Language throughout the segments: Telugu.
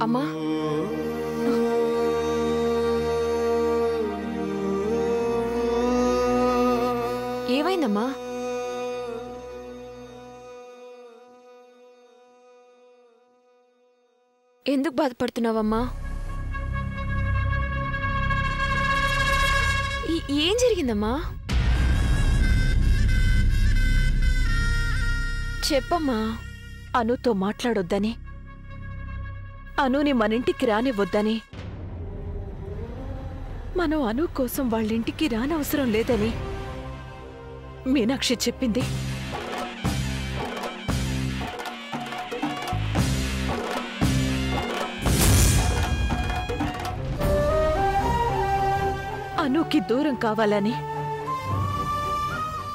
అమ్మా, ఏమైందమ్మా? ఎందుకు బాధపడుతున్నావమ్మా? ఏం జరిగిందమ్మా? చెప్పమ్మా. అనుతో మాట్లాడొద్దని, అనుని మనింటికి రానివ్వొద్దని, మనం అను కోసం వాళ్ళింటికి రానవసరం లేదని మీనాక్షి చెప్పింది. అనుకి దూరం కావాలని,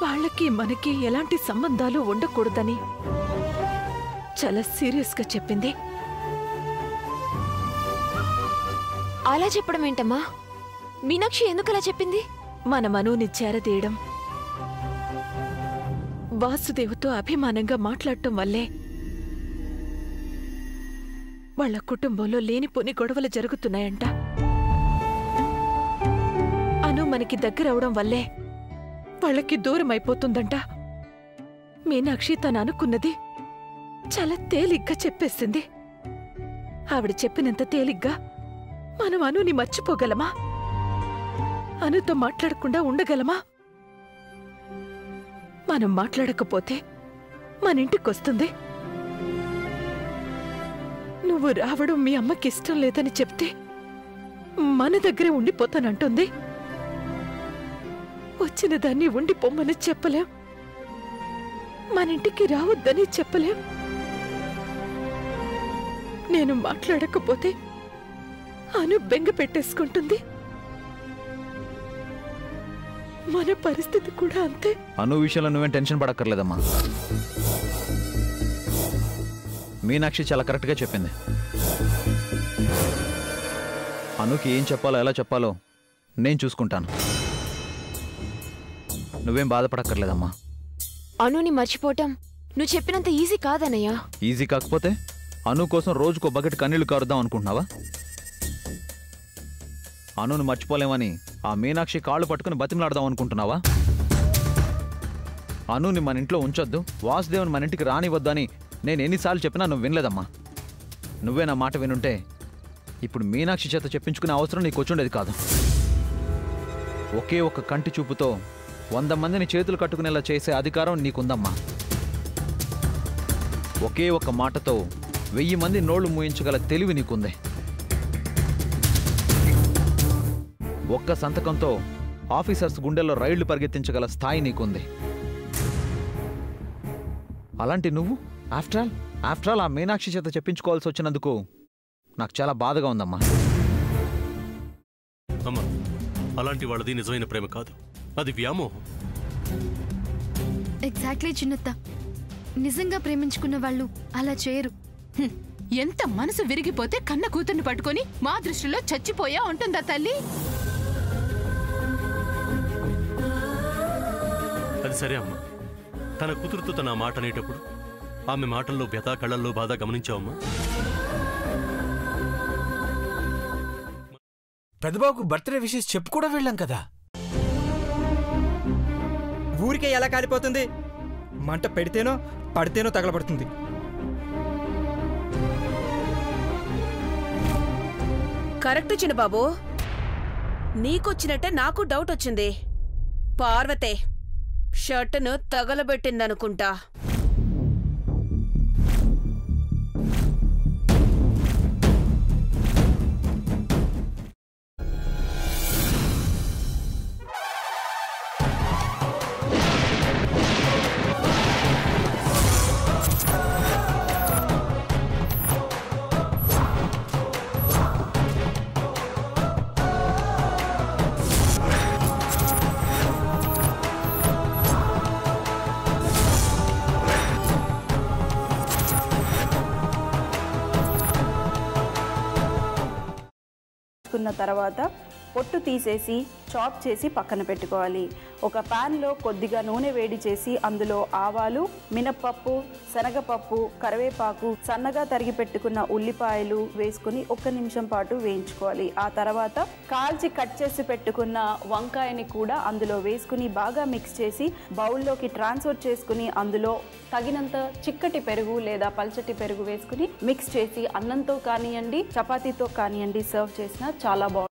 వాళ్ళకి మనకి ఎలాంటి సంబంధాలు ఉండకూడదని చాలా సీరియస్గా చెప్పింది. అలా చెప్పడం ఏంటమ్మా? మీనాక్షి ఎందుకు అలా చెప్పింది? మన అనుని చేరదీయడం, వాసుదేవుతో అభిమానంగా మాట్లాడటం వల్లే వాళ్ళ కుటుంబంలో లేనిపోని గొడవలు జరుగుతున్నాయంట. అను మనకి దగ్గరవడం వల్లే వాళ్ళకి దూరం అయిపోతుందంట. మీనాక్షి తను అనుకున్నది చాలా తేలిగ్గా చెప్పేసింది. ఆవిడ చెప్పినంత తేలిగ్గా మనం అనుని మర్చిపోగలమా? అనుతో మాట్లాడకుండా ఉండగలమా? మనం మాట్లాడకపోతే మన ఇంటికొస్తుంది. నువ్వు రావడం మీ అమ్మకి ఇష్టం లేదని చెప్తే మన దగ్గరే ఉండిపోతానంటుంది. వచ్చిన దాన్ని ఉండిపోమ్మని చెప్పలేం, మన ఇంటికి రావద్దని చెప్పలేం. నేను మాట్లాడకపోతే అను బెంగ పెట్టేసుకుంటుంది. మన పరిస్థితి కూడా అంతే. అను విషయంలో నువ్వేం టెన్షన్ పడక్కర్లేదమ్మా. మీనాక్షి చాలా కరెక్ట్గా చెప్పింది. అనుకి ఏం చెప్పాలో ఎలా చెప్పాలో నేను చూసుకుంటాను. నువ్వేం బాధపడక్కర్లేదమ్మా. అనుని మర్చిపోవటం నువ్వు చెప్పినంత ఈజీ కాదన్నయ్యా. ఈజీ కాకపోతే అను కోసం రోజుకో బకెట్ కన్నీళ్లు కారుద్దాం అనుకుంటున్నావా? అనుని మర్చిపోలేమని ఆ మీనాక్షి కాళ్ళు పట్టుకుని బతిమలాడదాం అనుకుంటున్నావా? అనుని మన ఇంట్లో ఉంచొద్దు, వాసుదేవుని మన ఇంటికి రానివద్దని నేను ఎన్నిసార్లు చెప్పినా నువ్వు వినలేదమ్మా. నువ్వే నా మాట వినుంటే ఇప్పుడు మీనాక్షి చేత చెప్పించుకునే అవసరం నీకు వచ్చుండేది కాదు. ఒకే ఒక్క కంటి చూపుతో 100 మందిని చేతులు కట్టుకునేలా చేసే అధికారం నీకుందమ్మా. ఒకే ఒక్క మాటతో 1000 మంది నోళ్లు మూయించగల తెలివి నీకుంది. ఒక్క సంతకంతో ఆఫీసర్స్ గుండెల్లో రైళ్లు పరిగెత్తించగల స్థాయి నీకుంది. అలాంటి నువ్వు ఆఫ్టర్ ఆల్ ఆ మీనాక్షి చేత చెప్పించుకోవాల్సి వచ్చినందుకు నాకు చాలా బాధగా ఉందమ్మా. అమ్మా, అలాంటి వాళ్ళది నిజమైన ప్రేమ కాదు, అది వ్యామోహం. ఎగ్జాక్ట్లీ చిన్నత్త. నిజంగా ప్రేమించుకున్న వాళ్ళు అలా చేయరు. ఎంత మనసు విరిగిపోతే కన్న కూతుర్ని పట్టుకొని మా దృష్టిలో చచ్చిపోయా ఉంటుందా తల్లి? అది సరే అమ్మా, తన కూతురుతో తన మాట అనేటప్పుడు ఆమె మాటల్లో వ్యథ, కళ్ళల్లో బాధ గమనించావమ్మా? పెద్దబాబుకు బర్త్డే విషెస్ చెప్పు కూడా వెళ్ళాం కదా. ఊరికే ఎలా కాలిపోతుంది? మంట పెడితేనో పడితేనో తగలబడుతుంది. కరెక్ట్ చిన్నబాబు, నీకొచ్చినట్టే నాకు డౌట్ వచ్చింది. పార్వతే షర్టును తగలబెట్టిందనుకుంటా. తర్వాత పొట్టు తీసేసి చాప్ చేసి పక్కన పెట్టుకోవాలి. ఒక ప్యాన్లో కొద్దిగా నూనె వేడి చేసి అందులో ఆవాలు, మినప్పప్పు, శనగపప్పు, కరివేపాకు, సన్నగా తరిగి పెట్టుకున్న ఉల్లిపాయలు వేసుకుని 1 నిమిషం పాటు వేయించుకోవాలి. ఆ తర్వాత కాల్చి కట్ చేసి పెట్టుకున్న వంకాయని కూడా అందులో వేసుకుని బాగా మిక్స్ చేసి బౌల్లోకి ట్రాన్స్ఫర్ చేసుకుని అందులో తగినంత చిక్కటి పెరుగు లేదా పల్చటి పెరుగు వేసుకుని మిక్స్ చేసి అన్నంతో కానివ్వండి, చపాతీతో కానివ్వండి సర్వ్ చేసినా చాలా బాగుంటుంది.